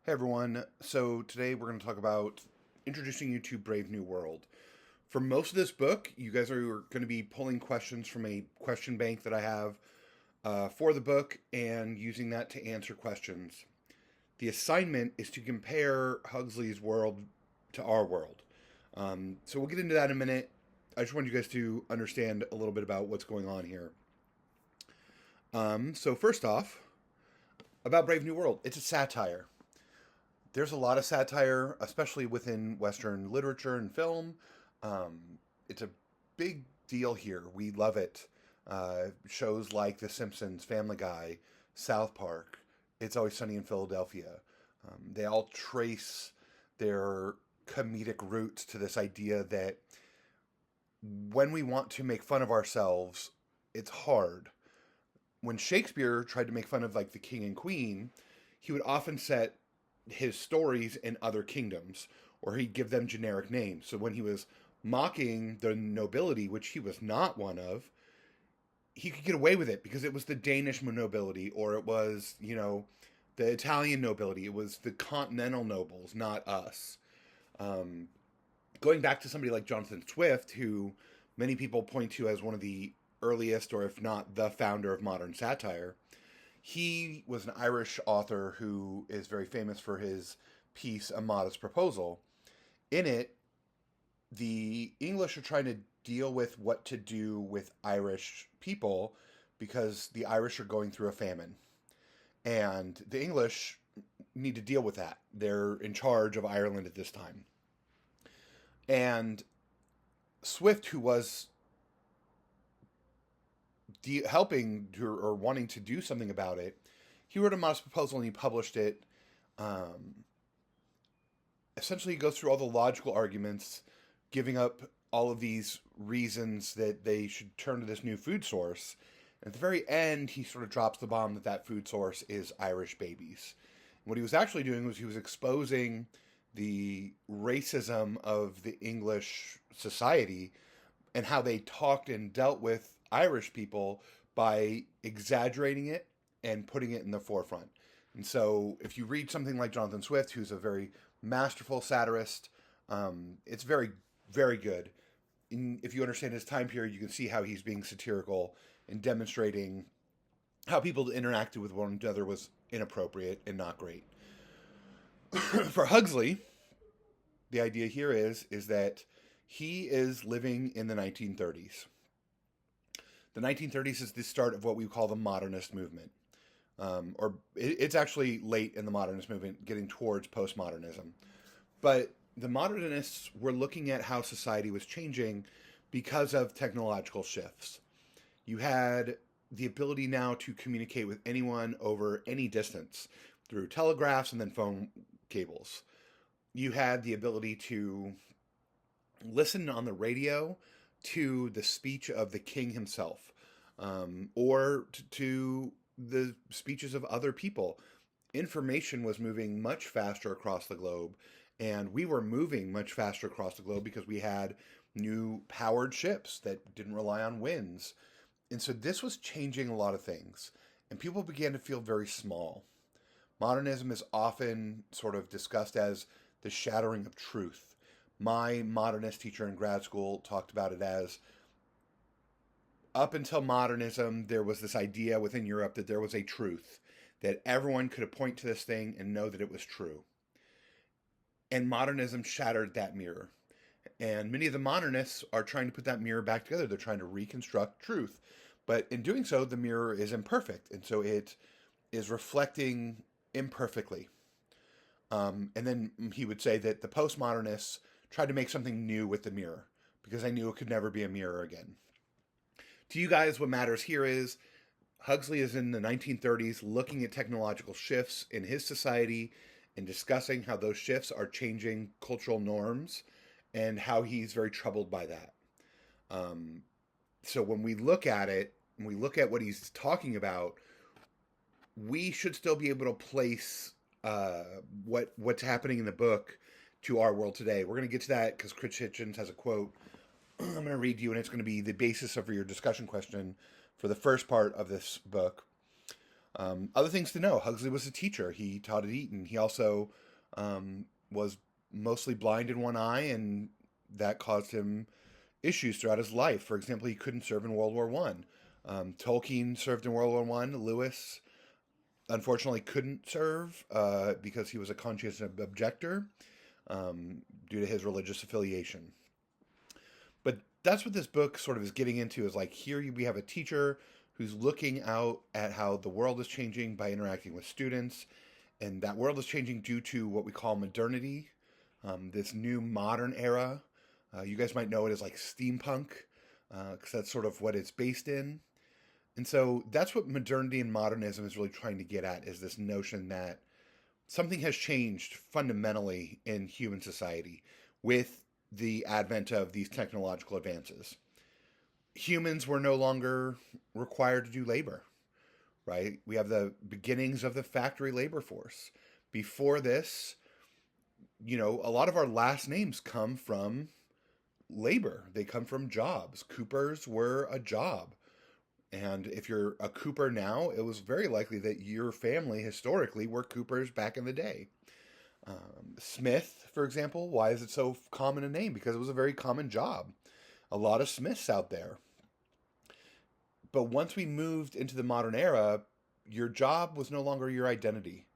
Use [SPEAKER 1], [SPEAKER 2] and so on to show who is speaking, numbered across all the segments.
[SPEAKER 1] Hey everyone, so today we're going to talk about introducing you to Brave New World. For most of this book, you guys are going to be pulling questions from a question bank that I have for the book and using that to answer questions. The assignment is to compare Huxley's world to our world. So we'll get into that in a minute. I just want you guys to understand a little bit about what's going on here. So first off, about Brave New World, it's a satire. There's a lot of satire, especially within Western literature and film. It's a big deal here. We love it. Shows like The Simpsons, Family Guy, South Park, It's Always Sunny in Philadelphia. They all trace their comedic roots to this idea that when we want to make fun of ourselves, it's hard. When Shakespeare tried to make fun of like the king and queen, he would often set his stories in other kingdoms, or he'd give them generic names. So when he was mocking the nobility, which he was not one of, he could get away with it because it was the Danish nobility, or it was, the Italian nobility. It was the continental nobles, not us. Um, Going back to somebody like Jonathan Swift, who many people point to as one of the earliest, or if not the founder of modern satire, he was an Irish author who is very famous for his piece, A Modest Proposal. In it, the English are trying to deal with what to do with Irish people because the Irish are going through a famine. And the English need to deal with that. They're in charge of Ireland at this time. And Swift, who was helping to, or wanting to do something about it, he wrote A Modest Proposal and he published it. Um, Essentially, he goes through all the logical arguments, giving up all of these reasons that they should turn to this new food source. And at the very end, he sort of drops the bomb that that food source is Irish babies. And what he was actually doing was he was exposing the racism of the English society and how they talked and dealt with Irish people by exaggerating it and putting it in the forefront. And so, if you read something like Jonathan Swift, who's a very masterful satirist, it's very, very good. If you understand his time period, you can see how he's being satirical and demonstrating how people interacted with one another was inappropriate and not great. For Huxley, the idea here is that he is living in the 1930s. The 1930s is the start of what we call the modernist movement. It's actually late in the modernist movement, getting towards postmodernism. But the modernists were looking at how society was changing because of technological shifts. You had the ability now to communicate with anyone over any distance through telegraphs and then phone cables. You had the ability to listen on the radio to the speech of the king himself, or to the speeches of other people. Information was moving much faster across the globe, and we were moving much faster across the globe because we had new powered ships that didn't rely on winds. And so this was changing a lot of things, and people began to feel very small. Modernism is often sort of discussed as the shattering of truth. My modernist teacher in grad school talked about it as, up until modernism, there was this idea within Europe that there was a truth, that everyone could point to this thing and know that it was true. And modernism shattered that mirror. And many of the modernists are trying to put that mirror back together. They're trying to reconstruct truth. But in doing so, the mirror is imperfect. And so it is reflecting imperfectly. And then he would say that the postmodernists tried to make something new with the mirror because they knew it could never be a mirror again. To you guys, what matters here is Huxley is in the 1930s looking at technological shifts in his society and discussing how those shifts are changing cultural norms and how he's very troubled by that. So when we look at it, when we look at what he's talking about, we should still be able to place what's happening in the book to our world today. We're going to get to that because Chris Hitchens has a quote I'm going to read you, and it's going to be the basis of your discussion question for the first part of this book. Other things to know: Huxley was a teacher. He taught at Eton. He also was mostly blind in one eye, and that caused him issues throughout his life. For example, he couldn't serve in World War One. Tolkien served in World War One. Lewis, unfortunately, couldn't serve because he was a conscientious objector due to his religious affiliation. But that's what this book sort of is getting into, is like, here we have a teacher who's looking out at how the world is changing by interacting with students. And that world is changing due to what we call modernity, this new modern era. You guys might know it as like steampunk, because that's sort of what it's based in. And so that's what modernity and modernism is really trying to get at, is this notion that something has changed fundamentally in human society with the advent of these technological advances. Humans were no longer required to do labor, right? We have the beginnings of the factory labor force. Before this, a lot of our last names come from labor. They come from jobs. Coopers were a job. And if you're a Cooper now, it was very likely that your family historically were Coopers back in the day. Smith, for example, why is it so common a name? Because it was a very common job. A lot of Smiths out there. But once we moved into the modern era, your job was no longer your identity.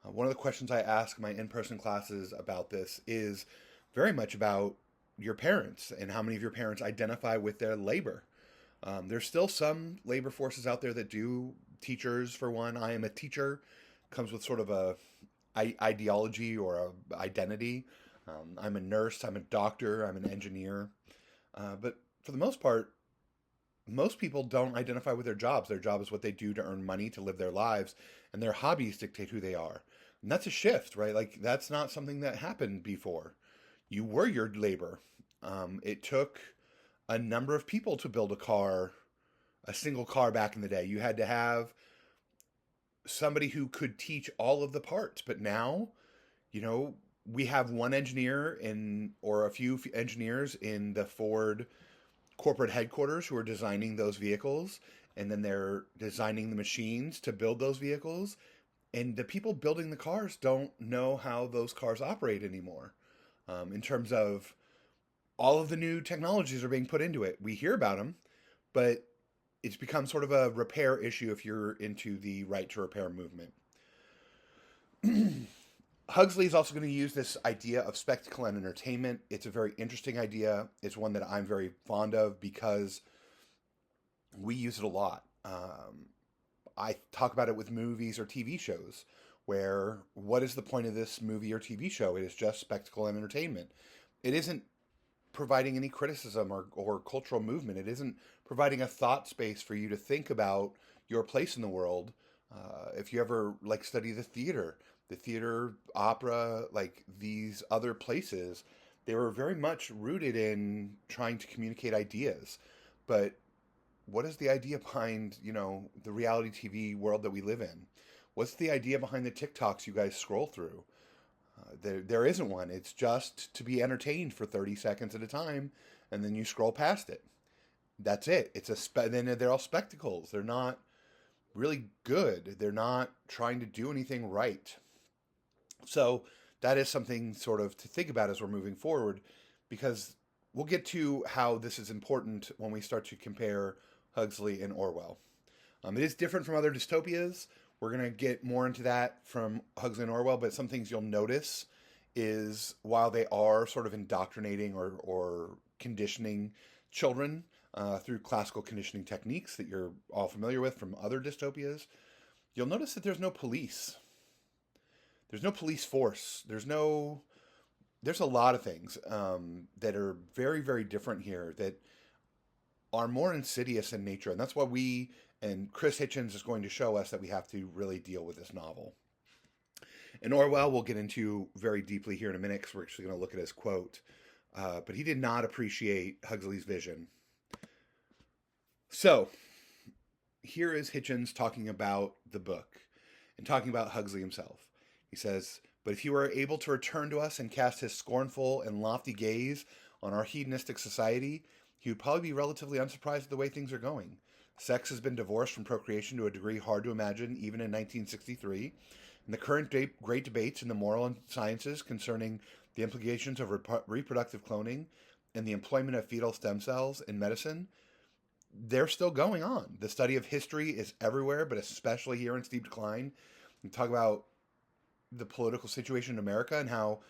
[SPEAKER 1] One of the questions I ask my in-person classes about this is very much about your parents and how many of your parents identify with their labor. There's still some labor forces out there that do. Teachers, for one. I am a teacher. Comes with sort of a ideology or a identity. I'm a nurse. I'm a doctor. I'm an engineer. But for the most part, most people don't identify with their jobs. Their job is what they do to earn money, to live their lives, and their hobbies dictate who they are. And that's a shift, right? Like, that's not something that happened before. You were your labor. It took a number of people to build a single car back in the day. You had to have somebody who could teach all of the parts. But now, we have one engineer or a few engineers in the Ford corporate headquarters who are designing those vehicles, and then they're designing the machines to build those vehicles. And the people building the cars don't know how those cars operate anymore. In terms of all of the new technologies are being put into it. We hear about them, but it's become sort of a repair issue if you're into the right to repair movement. Huxley is also going to use this idea of spectacle and entertainment. It's a very interesting idea. It's one that I'm very fond of because we use it a lot. I talk about it with movies or TV shows, where what is the point of this movie or TV show? It is just spectacle and entertainment. It isn't providing any criticism or cultural movement. It isn't providing a thought space for you to think about your place in the world. If you ever study the theater, opera, like these other places, they were very much rooted in trying to communicate ideas. But what is the idea behind, the reality TV world that we live in? What's the idea behind the TikToks you guys scroll through? There isn't one. It's just to be entertained for 30 seconds at a time, and then you scroll past it. That's it. Then they're all spectacles. They're not really good. They're not trying to do anything right. So that is something sort of to think about as we're moving forward, because we'll get to how this is important when we start to compare Huxley and Orwell. It is different from other dystopias. We're going to get more into that from Huxley and Orwell, but some things you'll notice is while they are sort of indoctrinating or conditioning children through classical conditioning techniques that you're all familiar with from other dystopias, you'll notice that there's no police. There's no police force. There's a lot of things that are very, very different here that are more insidious in nature. And that's why and Chris Hitchens is going to show us that we have to really deal with this novel. And Orwell we'll get into very deeply here in a minute, because we're actually going to look at his quote. But he did not appreciate Huxley's vision. So, here is Hitchens talking about the book and talking about Huxley himself. He says, "But if he were able to return to us and cast his scornful and lofty gaze on our hedonistic society, he would probably be relatively unsurprised at the way things are going. Sex has been divorced from procreation to a degree hard to imagine even in 1963. And the current great debates in the moral sciences concerning the implications of reproductive cloning and the employment of fetal stem cells in medicine, they're still going on. The study of history is everywhere, but especially here in steep decline. We talk about the political situation in America and how,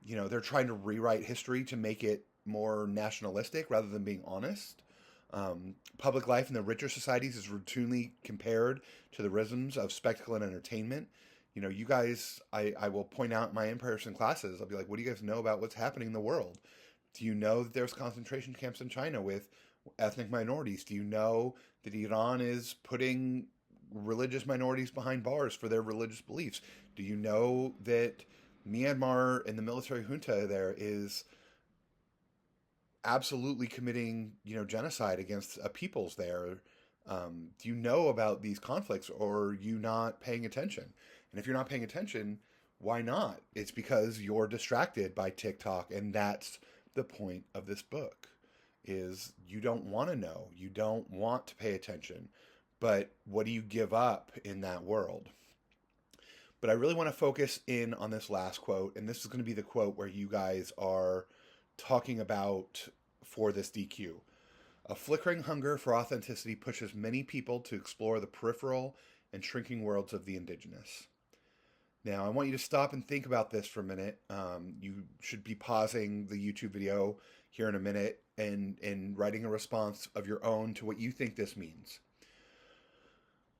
[SPEAKER 1] they're trying to rewrite history to make it more nationalistic rather than being honest. Public life in the richer societies is routinely compared to the rhythms of spectacle and entertainment. You guys, I will point out in my in-person classes, I'll be like, what do you guys know about what's happening in the world? Do you know that there's concentration camps in China with ethnic minorities? Do you know that Iran is putting religious minorities behind bars for their religious beliefs? Do you know that Myanmar and the military junta there is absolutely committing, genocide against peoples there? Do you know about these conflicts, or are you not paying attention? And if you're not paying attention, why not? It's because you're distracted by TikTok, and that's the point of this book, is you don't want to know. You don't want to pay attention. But what do you give up in that world? But I really want to focus in on this last quote, and this is going to be the quote where you guys are talking about for this DQ. A flickering hunger for authenticity pushes many people to explore the peripheral and shrinking worlds of the indigenous. Now, I want you to stop and think about this for a minute. You should be pausing the YouTube video here in a minute and writing a response of your own to what you think this means.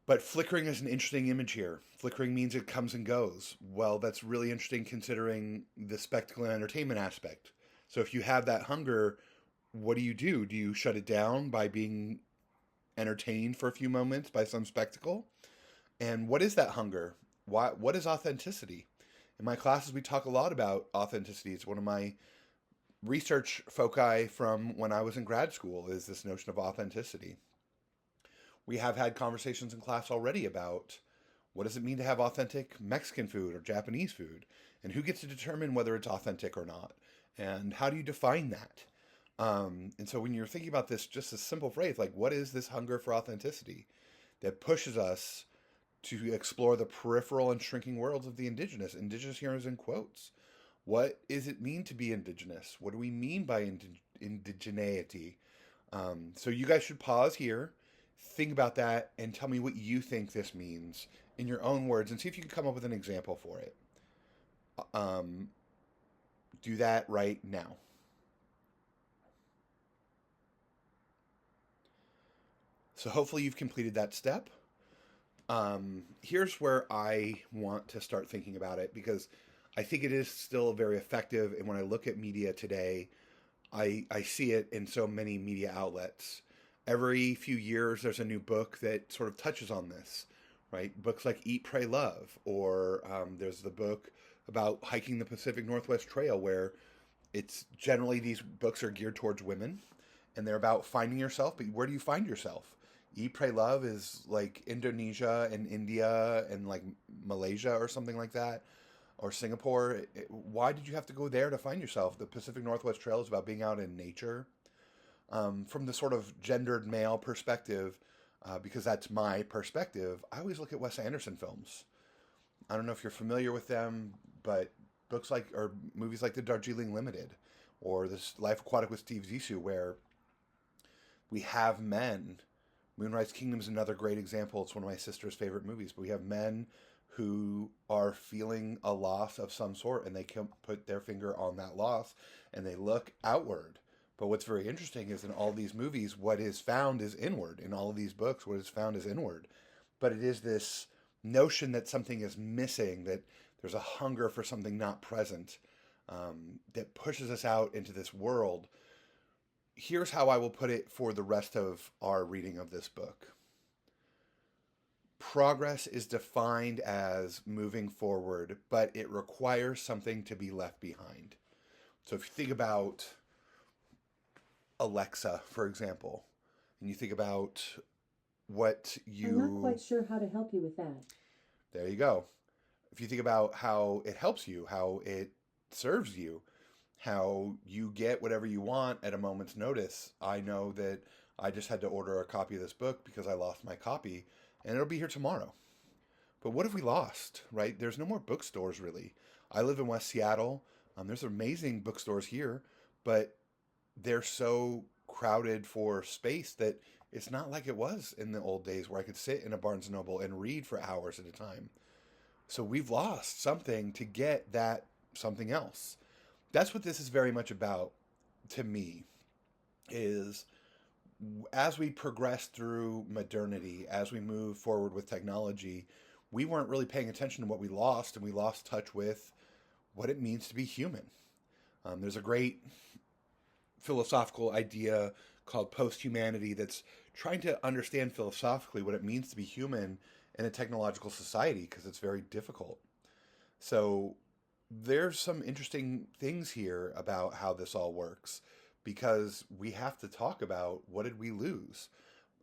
[SPEAKER 1] But flickering is an interesting image here. Flickering means it comes and goes. Well, that's really interesting considering the spectacle and entertainment aspect. So if you have that hunger, what do? Do you shut it down by being entertained for a few moments by some spectacle? And what is that hunger? What is authenticity? In my classes, we talk a lot about authenticity. It's one of my research foci from when I was in grad school, is this notion of authenticity. We have had conversations in class already about what does it mean to have authentic Mexican food or Japanese food, and who gets to determine whether it's authentic or not, and how do you define that? And so when you're thinking about this, just a simple phrase like, what is this hunger for authenticity that pushes us to explore the peripheral and shrinking worlds of the indigenous? Indigenous here is in quotes. What does it mean to be indigenous? What do we mean by indigeneity? So you guys should pause here, think about that, and tell me what you think this means in your own words, and see if you can come up with an example for it. Do that right now. So hopefully you've completed that step. Here's where I want to start thinking about it, because I think it is still very effective. And when I look at media today, I see it in so many media outlets. Every few years, there's a new book that sort of touches on this, right? Books like Eat, Pray, Love, or there's the book about hiking the Pacific Northwest Trail, where it's generally these books are geared towards women, and they're about finding yourself. But where do you find yourself? Eat, Pray, Love is like Indonesia and India and like Malaysia or something like that, or Singapore. Why did you have to go there to find yourself? The Pacific Northwest Trail is about being out in nature. From the sort of gendered male perspective, because that's my perspective, I always look at Wes Anderson films. I don't know if you're familiar with them, but books like, or movies like The Darjeeling Limited, or this Life Aquatic with Steve Zissou, where we have men. Moonrise Kingdom is another great example. It's one of my sister's favorite movies, but we have men who are feeling a loss of some sort, and they can put their finger on that loss, and they look outward. But what's very interesting is in all these movies, what is found is inward. In all of these books, what is found is inward. But it is this notion that something is missing, that there's a hunger for something not present, that pushes us out into this world. Here's how I will put it for the rest of our reading of this book. Progress is defined as moving forward, but it requires something to be left behind. So if you think about Alexa, for example, and you think about what you...
[SPEAKER 2] I'm not quite sure how to help you with that.
[SPEAKER 1] There you go. If you think about how it helps you, how it serves you, how you get whatever you want at a moment's notice. I know that I just had to order a copy of this book because I lost my copy, and it'll be here tomorrow. But what have we lost, right? There's no more bookstores, really. I live in West Seattle. There's amazing bookstores here, but they're so crowded for space that it's not like it was in the old days where I could sit in a Barnes & Noble and read for hours at a time. So we've lost something to get that something else. That's what this is very much about to me, is as we progress through modernity, as we move forward with technology, we weren't really paying attention to what we lost, and we lost touch with what it means to be human. There's a great philosophical idea called post-humanity that's trying to understand philosophically what it means to be human in a technological society, because it's very difficult. So there's some interesting things here about how this all works, because we have to talk about what did we lose.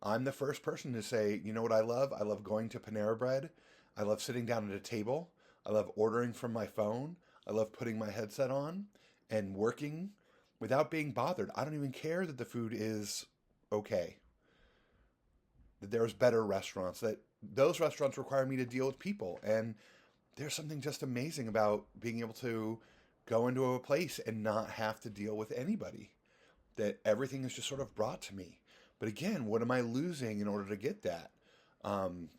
[SPEAKER 1] I'm the first person to say, you know what I love? I love going to Panera Bread. I love sitting down at a table. I love ordering from my phone. I love putting my headset on and working without being bothered. I don't even care that the food is okay, that there's better restaurants, that those restaurants require me to deal with people. And there's something just amazing about being able to go into a place and not have to deal with anybody, that everything is just sort of brought to me. But again, what am I losing in order to get that?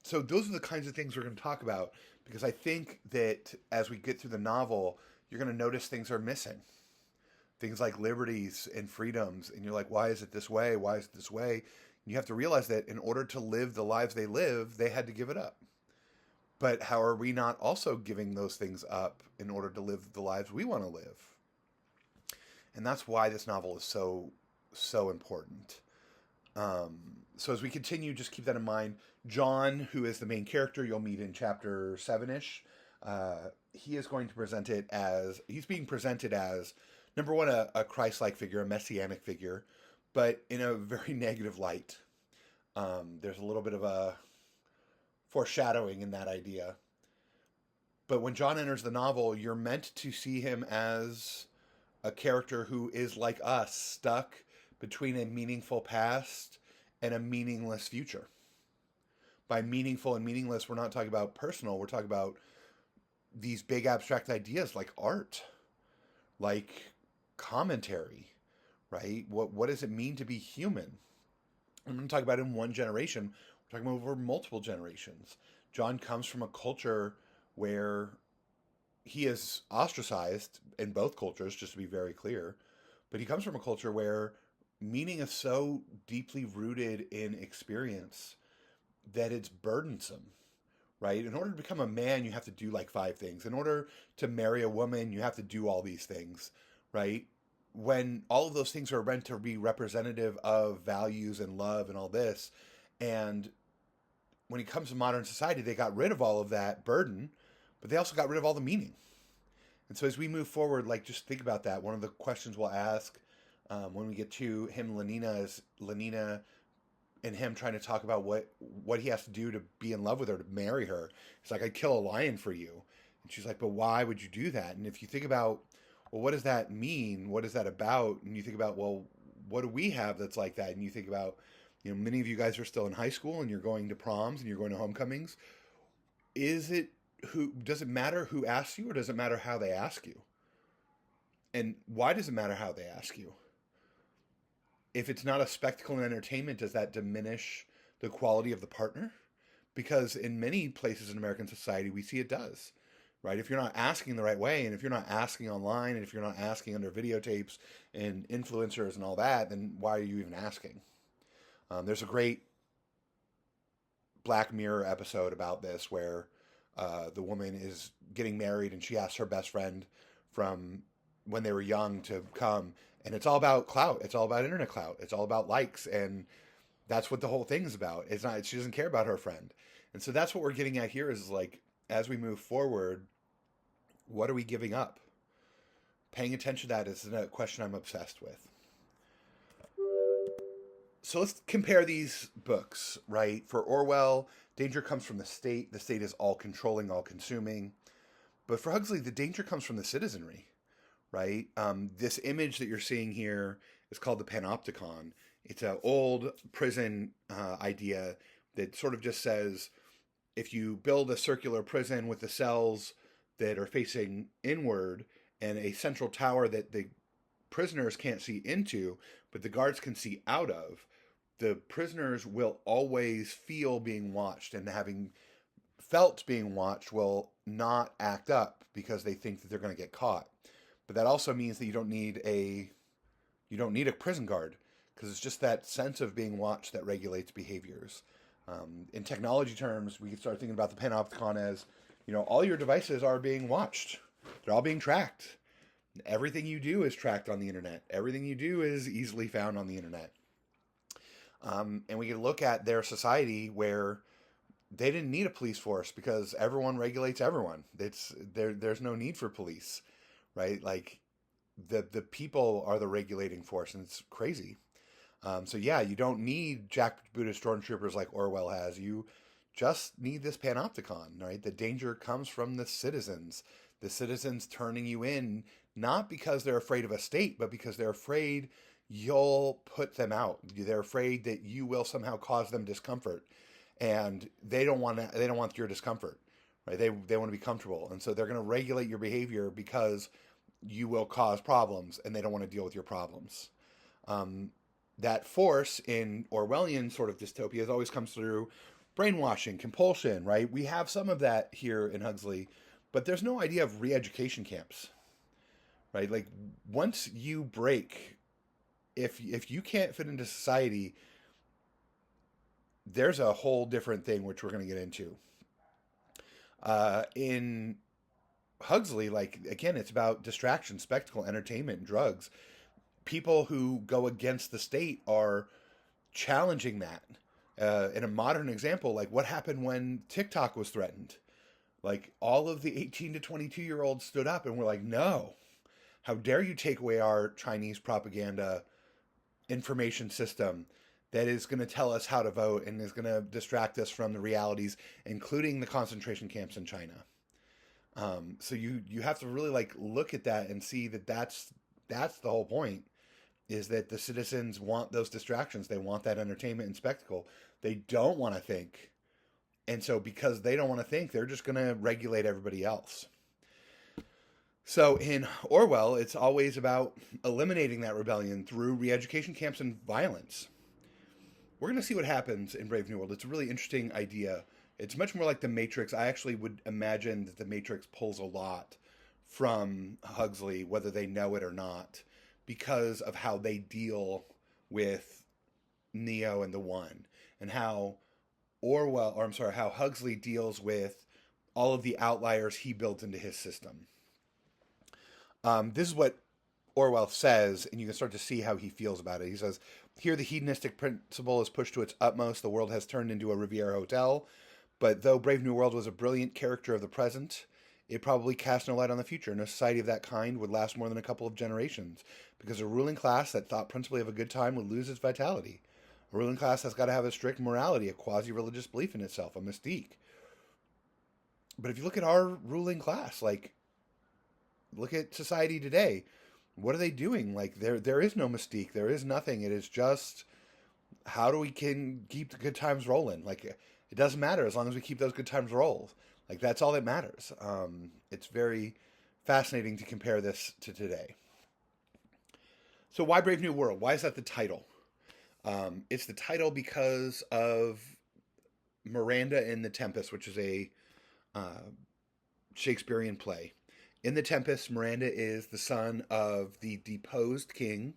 [SPEAKER 1] So those are the kinds of things we're going to talk about, because I think that as we get through the novel, you're going to notice things are missing. Things like liberties and freedoms. And you're like, why is it this way? Why is it this way? And you have to realize that in order to live the lives they live, they had to give it up. But how are we not also giving those things up in order to live the lives we want to live? And that's why this novel is so important. So as we continue, just keep that in mind. John, who is the main character you'll meet in chapter 7-ish, he is going to present it as, he's being presented as, number one, a Christ-like figure, a messianic figure, but in a very negative light. There's a little bit of a foreshadowing in that idea. But when John enters the novel, you're meant to see him as a character who is like us, stuck between a meaningful past and a meaningless future. By meaningful and meaningless, we're not talking about personal. We're talking about these big abstract ideas like art, like commentary, right? What does it mean to be human? I'm going to talk about it in one generation. We're talking about over multiple generations. John comes from a culture where he is ostracized in both cultures, just to be very clear. But he comes from a culture where meaning is so deeply rooted in experience that it's burdensome, right? In order to become a man, you have to do like 5 things. In order to marry a woman, you have to do all these things, right? When all of those things are meant to be representative of values and love and all this. And when it comes to modern society, they got rid of all of that burden, but they also got rid of all the meaning. And so as we move forward, like, just think about that. One of the questions we'll ask when we get to him, Lenina, is Lenina and him trying to talk about what he has to do to be in love with her, to marry her. He's like, I'd kill a lion for you. And she's like, but why would you do that? And if you think about, well, what does that mean? What is that about? And you think about, well, what do we have that's like that? And you think about, you know, many of you guys are still in high school and you're going to proms and you're going to homecomings. Does it matter who asks you, or does it matter how they ask you? And why does it matter how they ask you? If it's not a spectacle and entertainment, does that diminish the quality of the partner? Because in many places in American society, we see it does, right? If you're not asking the right way, and if you're not asking online, and if you're not asking under videotapes and influencers and all that, then why are you even asking? There's a great Black Mirror episode about this where the woman is getting married and she asks her best friend from when they were young to come. And it's all about clout. It's all about internet clout. It's all about likes. And that's what the whole thing is about. She doesn't care about her friend. And so that's what we're getting at here is, like, as we move forward, what are we giving up? Paying attention to that is a question I'm obsessed with. So let's compare these books, right? For Orwell, danger comes from the state. The state is all controlling, all consuming. But for Huxley, the danger comes from the citizenry, right? This image that you're seeing here is called the panopticon. It's an old prison idea that sort of just says if you build a circular prison with the cells that are facing inward and a central tower that the prisoners can't see into, but the guards can see out of, the prisoners will always feel being watched, and having felt being watched will not act up because they think that they're going to get caught. But that also means that you don't need a prison guard, because it's just that sense of being watched that regulates behaviors. In technology terms, we can start thinking about the panopticon as, all your devices are being watched. They're all being tracked. Everything you do is tracked on the internet. Everything you do is easily found on the internet. And we can look at their society where they didn't need a police force because everyone regulates everyone. There's no need for police, right? Like the people are the regulating force, and it's crazy. So yeah, you don't need jackbooted stormtroopers like Orwell has. You just need this panopticon, right? The danger comes from the citizens turning you in, not because they're afraid of a state, but because they're afraid you'll put them out. They're afraid that you will somehow cause them discomfort, and they don't want your discomfort, right? They want to be comfortable, and so they're going to regulate your behavior because you will cause problems, and they don't want to deal with your problems. That force in Orwellian sort of dystopias always comes through brainwashing, compulsion, right? We have some of that here in Huxley, but there's no idea of re-education camps, right? Like once you break, if you can't fit into society, there's a whole different thing which we're going to get into. In Huxley, like again, it's about distraction, spectacle, entertainment, drugs. People who go against the state are challenging that. In a modern example, like what happened when TikTok was threatened? Like all of the 18 to 22-year-olds stood up and were like, no, how dare you take away our Chinese propaganda information system that is going to tell us how to vote and is going to distract us from the realities, including the concentration camps in China. So you have to really like look at that and see that that's the whole point, is that the citizens want those distractions. They want that entertainment and spectacle. They don't want to think. And so because they don't want to think, they're just going to regulate everybody else. So in Orwell, it's always about eliminating that rebellion through re-education camps and violence. We're going to see what happens in Brave New World. It's a really interesting idea. It's much more like The Matrix. I actually would imagine that The Matrix pulls a lot from Huxley, whether they know it or not, because of how they deal with Neo and the One, and how how Huxley deals with all of the outliers he built into his system. This is what Orwell says, and you can start to see how he feels about it. He says, here the hedonistic principle is pushed to its utmost. The world has turned into a Riviera hotel. But though Brave New World was a brilliant character of the present, it probably cast no light on the future. No society of that kind would last more than a couple of generations, because a ruling class that thought principally of a good time would lose its vitality. A ruling class has got to have a strict morality, a quasi-religious belief in itself, a mystique. But if you look at our ruling class, like, look at society today. What are they doing? Like, there is no mystique. There is nothing. It is just, how do we can keep the good times rolling? Like, it doesn't matter as long as we keep those good times roll. Like, that's all that matters. It's very fascinating to compare this to today. So why Brave New World? Why is that the title? It's the title because of Miranda in The Tempest, which is a Shakespearean play. In The Tempest, Miranda is the son of the deposed king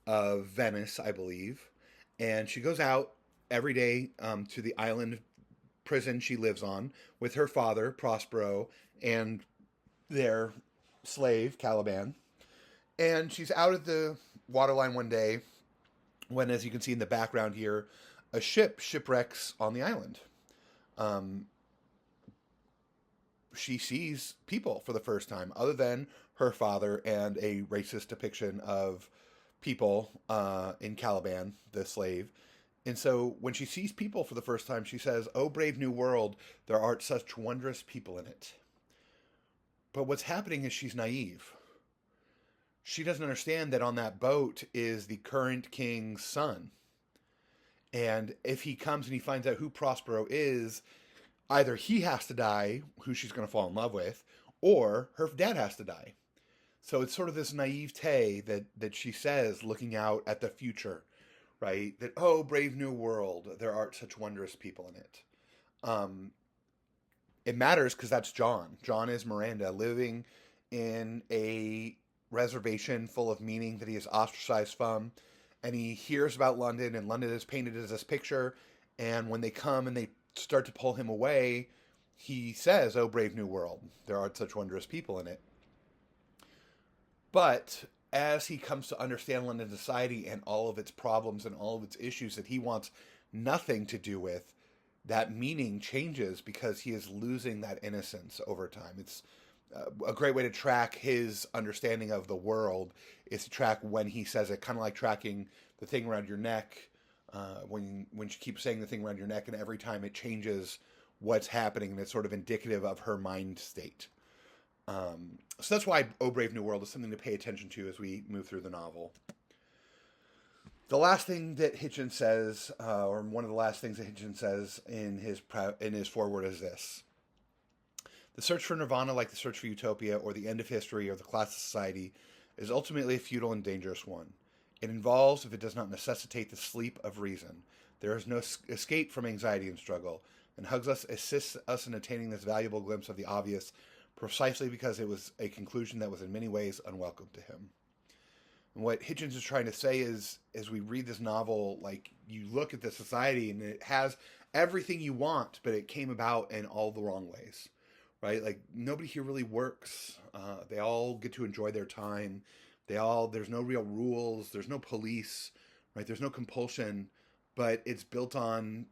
[SPEAKER 1] of Venice, I believe. And she goes out every day to the island prison she lives on with her father, Prospero, and their slave, Caliban. And she's out at the waterline one day when, as you can see in the background here, a ship shipwrecks on the island. She sees people for the first time, other than her father and a racist depiction of people in Caliban, the slave. And so when she sees people for the first time, she says, "Oh, brave new world, there are such wondrous people in it." But what's happening is she's naive. She doesn't understand that on that boat is the current king's son. And if he comes and he finds out who Prospero is, either he has to die, who she's going to fall in love with, or her dad has to die. So it's sort of this naivete that she says, looking out at the future, right? That, oh, brave new world, there are such wondrous people in it. Um, it matters because that's John. John is Miranda living in a reservation full of meaning that he is ostracized from. And he hears about London, and London is painted as this picture. And when they come and they start to pull him away, he says, oh, brave new world, there are such wondrous people in it. But as he comes to understand London society and all of its problems and all of its issues that he wants nothing to do with, that meaning changes because he is losing that innocence over time. It's a great way to track his understanding of the world is to track when he says it, kind of like tracking the thing around your neck. When she keeps saying the thing around your neck, and every time it changes what's happening, and it's sort of indicative of her mind state. So that's why Oh Brave New World is something to pay attention to as we move through the novel. The last thing that Hitchens says, or one of the last things that Hitchens says in his foreword is this: the search for nirvana, like the search for utopia or the end of history or the class of society, is ultimately a futile and dangerous one. It involves, if it does not necessitate, the sleep of reason. There is no escape from anxiety and struggle, and Huxley assists us in attaining this valuable glimpse of the obvious precisely because it was a conclusion that was in many ways unwelcome to him. And what Hitchens is trying to say is, as we read this novel, like, you look at the society and it has everything you want, but it came about in all the wrong ways, right? Like, nobody here really works. They all get to enjoy their time. There's no real rules. There's no police, right? There's no compulsion, but it's built on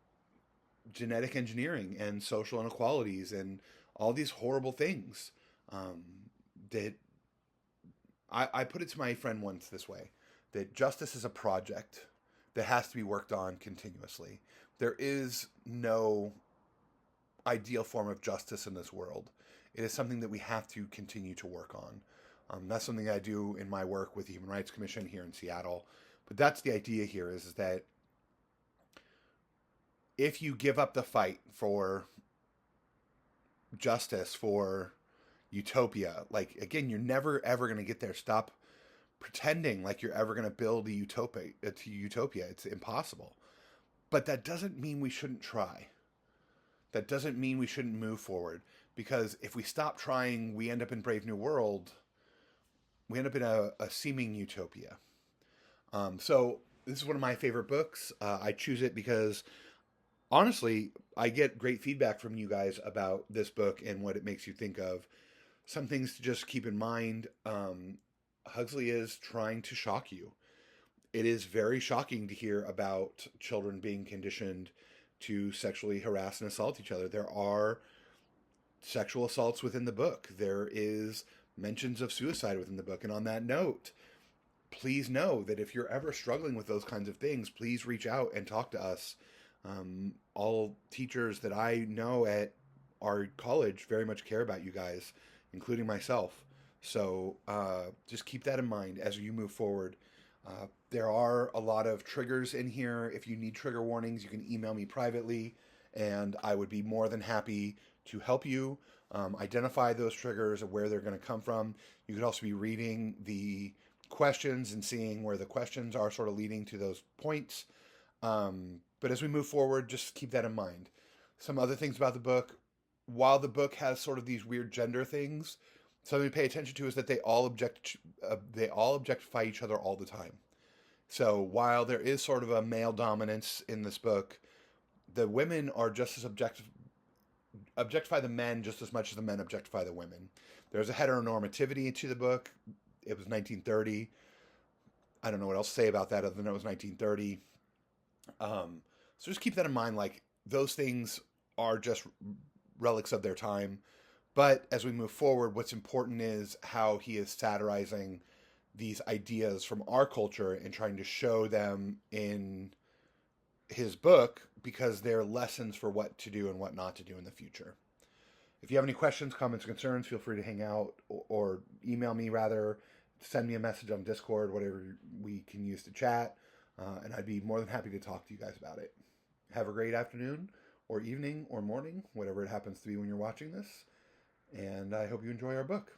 [SPEAKER 1] genetic engineering and social inequalities and all these horrible things that I put it to my friend once this way, that justice is a project that has to be worked on continuously. There is no ideal form of justice in this world. It is something that we have to continue to work on. That's something I do in my work with the Human Rights Commission here in Seattle. But that's the idea here, is that if you give up the fight for justice, for utopia, like, again, you're never ever going to get there. Stop pretending like you're ever going to build a utopia. It's impossible. But that doesn't mean we shouldn't try. That doesn't mean we shouldn't move forward, because if we stop trying, we end up in Brave New World. We end up in a seeming utopia. So this is one of my favorite books. I choose it because, honestly, I get great feedback from you guys about this book and what it makes you think of. Some things to just keep in mind. Huxley is trying to shock you. It is very shocking to hear about children being conditioned to sexually harass and assault each other. There are sexual assaults within the book. There is mentions of suicide within the book. And on that note, please know that if you're ever struggling with those kinds of things, please reach out and talk to us. All teachers that I know at our college very much care about you guys, including myself. So just keep that in mind as you move forward. There are a lot of triggers in here. If you need trigger warnings, you can email me privately, and I would be more than happy to help you identify those triggers and where they're going to come from. You could also be reading the questions and seeing where the questions are sort of leading to those points. But as we move forward, just keep that in mind. Some other things about the book: while the book has sort of these weird gender things, something to pay attention to is that they all objectify each other all the time. So while there is sort of a male dominance in this book, the women are just as objectify the men just as much as the men objectify the women. There's a heteronormativity to the book. It was 1930. I don't know what else to say about that other than it was 1930. So just keep that in mind. Like, those things are just relics of their time. But as we move forward, what's important is how he is satirizing these ideas from our culture and trying to show them in his book, because they're lessons for what to do and what not to do in the future. If you have any questions, comments, concerns, feel free to hang out or email me, rather. Send me a message on Discord, whatever we can use to chat. and I'd be more than happy to talk to you guys about it. Have a great afternoon or evening or morning, whatever it happens to be when you're watching this, and I hope you enjoy our book.